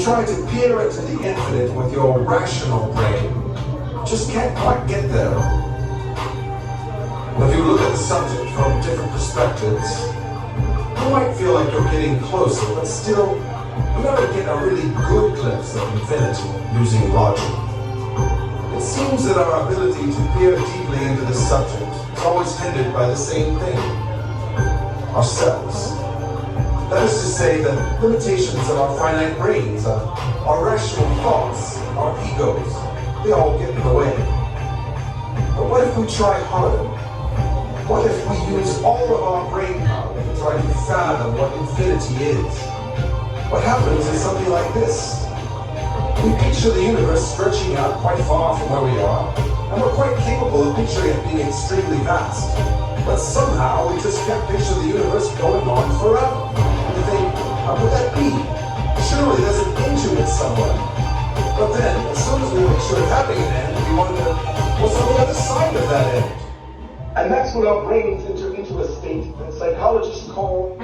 try to peer into the infinite with your rational brain, you just can't quite get there. And if you look at the subject from different perspectives, you might feel like you're getting closer, but still, you never get a really good glimpse of infinity using logic. It seems that our ability to peer deeply into the subject is always hindered by the same thing: ourselves. That is to say, the limitations of our finite brains, our rational thoughts, our egos, they all get in the way. But what if we try harder? What if we use all of our brain power to try to fathom what infinity is? What happens is something like this. We picture the universe stretching out quite far from where we are, and we're quite capable of picturing it being extremely vast. But somehow we just can't picture the universe going on forever. We think, how could that be? Surely there's an end to it somewhere. But then, as soon as we picture it having an end, we wonder, what's on the other side of that end? And that's when our brains enter into a state that psychologists call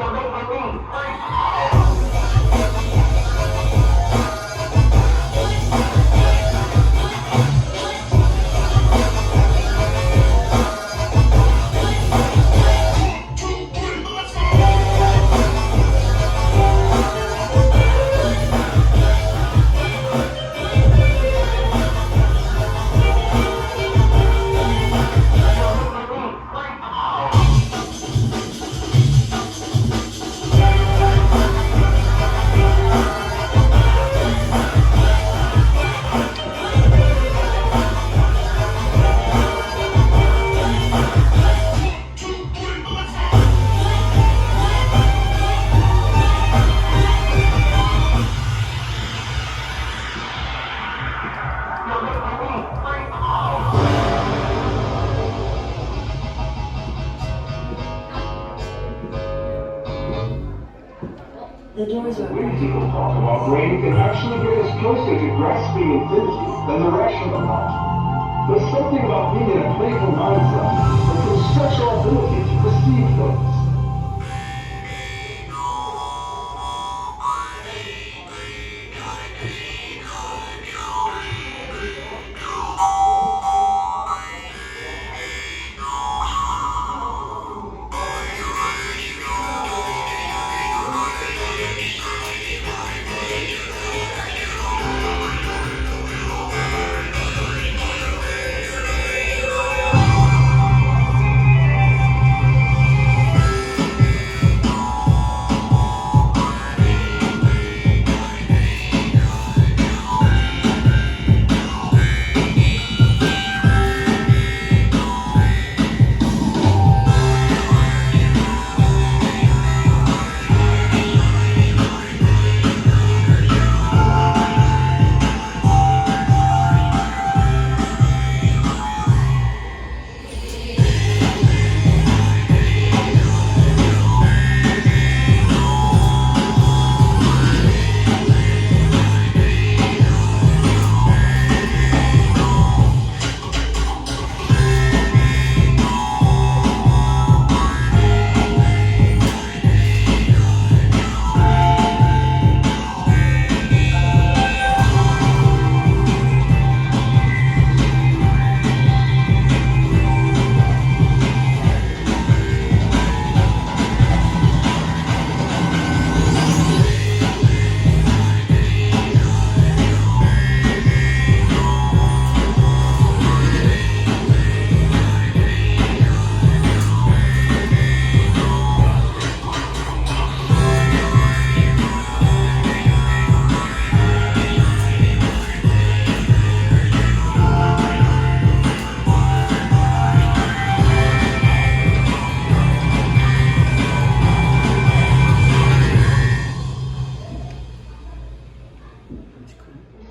the doors are When people talk about brain, it can actually get us closer to grasping infinity than the rational mind. There's something about being in a playful mindset that can stretch our ability to perceive things.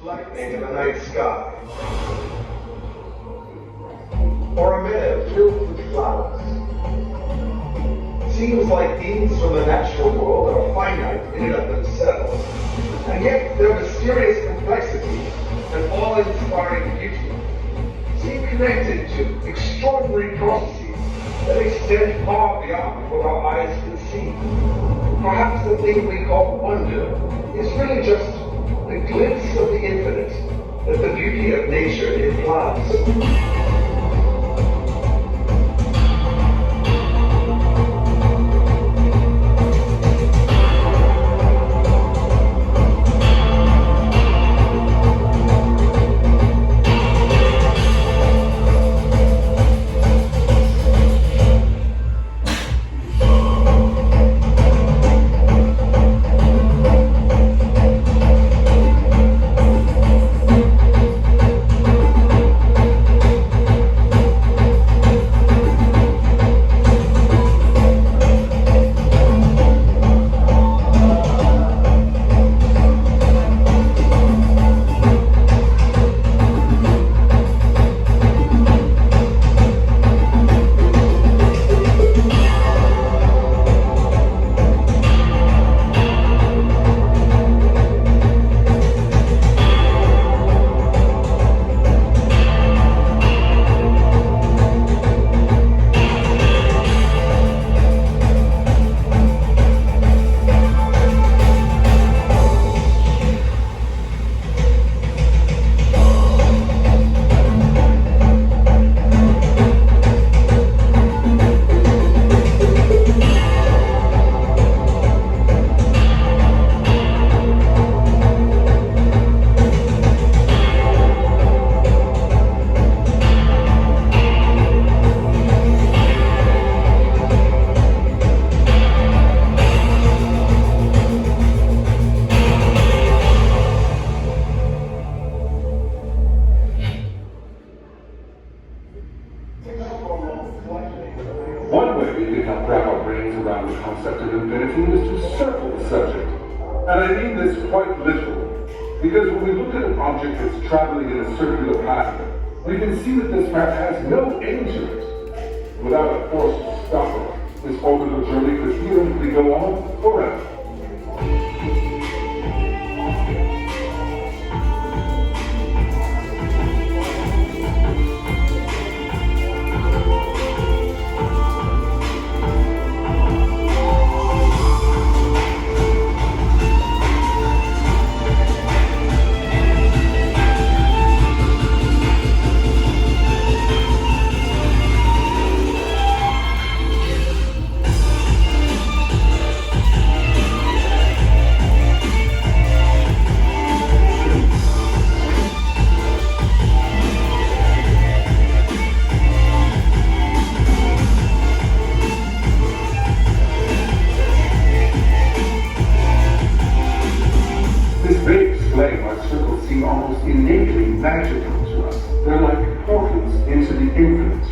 Lightning in the night sky, or a meadow filled with flowers. Seems like things from the natural world are finite in and of themselves, and yet their mysterious complexity and awe-inspiring beauty seem connected to extraordinary processes that extend far beyond what our eyes can see. Perhaps the thing we call wonder is really just a glimpse of the infinite that the beauty of nature implies. One way we can wrap our brains around the concept of infinity is to circle the subject. And I mean this quite literally, because when we look at an object that's traveling in a circular path, we can see that this path has no end to it. Without a force to stop it, this orbital journey could theoretically go on forever. Almost innately magical to us. They're like portals into the infinite.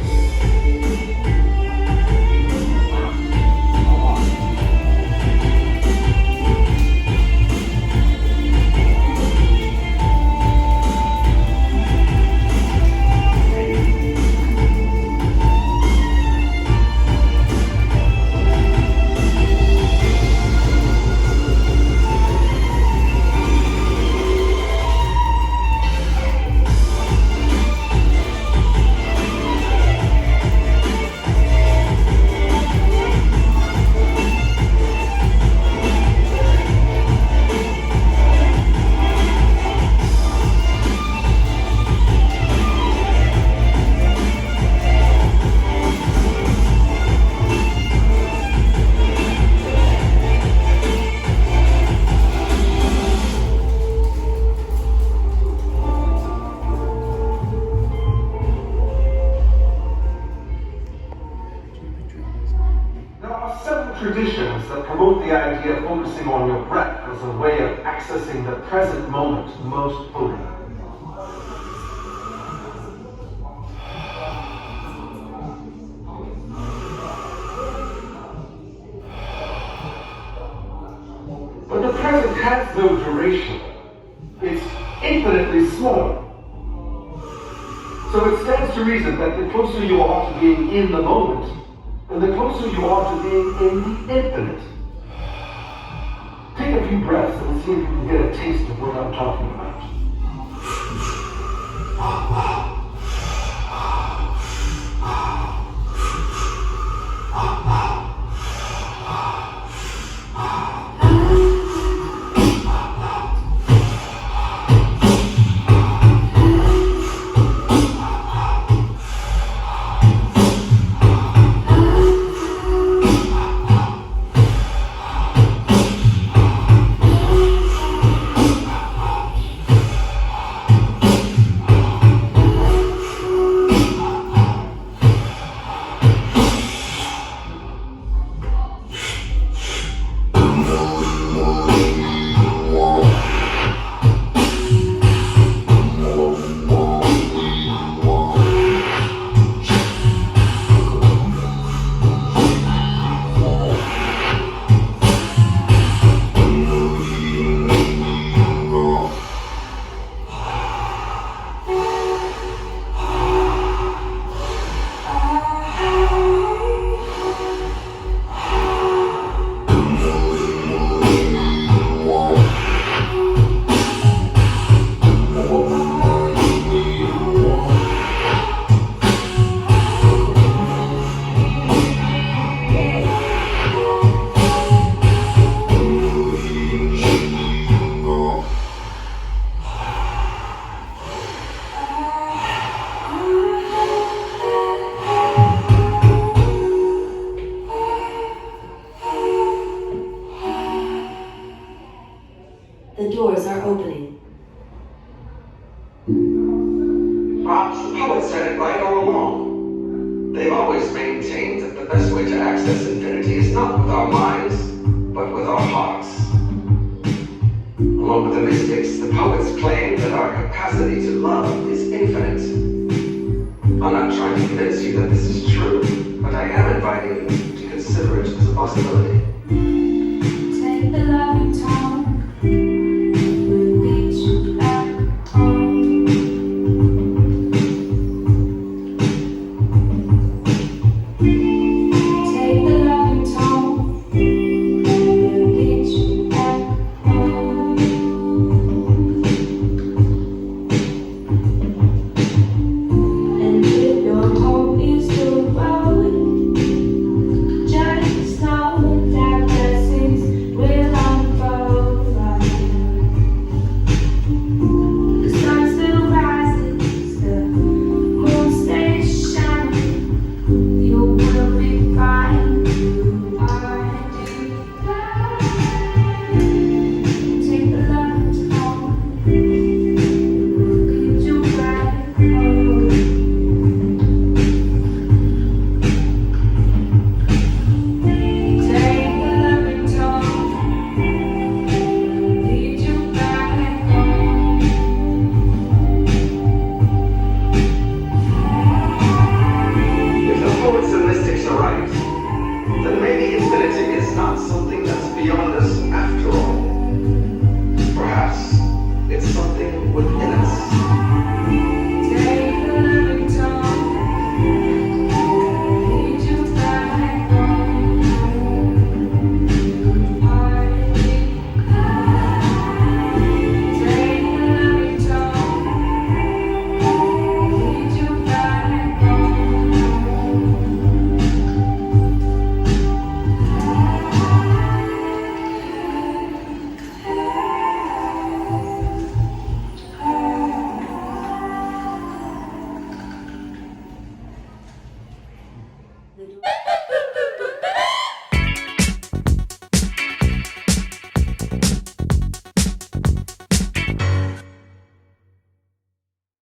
Traditions that promote the idea of focusing on your breath as a way of accessing the present moment most fully. But the present has no duration. It's infinitely small. So it stands to reason that the closer you are to being in the moment, and the closer you are to being in the infinite. Take a few breaths and see if you can get a taste of what I'm talking about. doors are opening. Perhaps the poet said it right all along. They've always maintained that the best way to access infinity is not with our minds, but with our hearts. Along with the mystics, the poets claim that our capacity to love is infinite. I'm not trying to convince you that this is true, but I am inviting you to consider it as a possibility.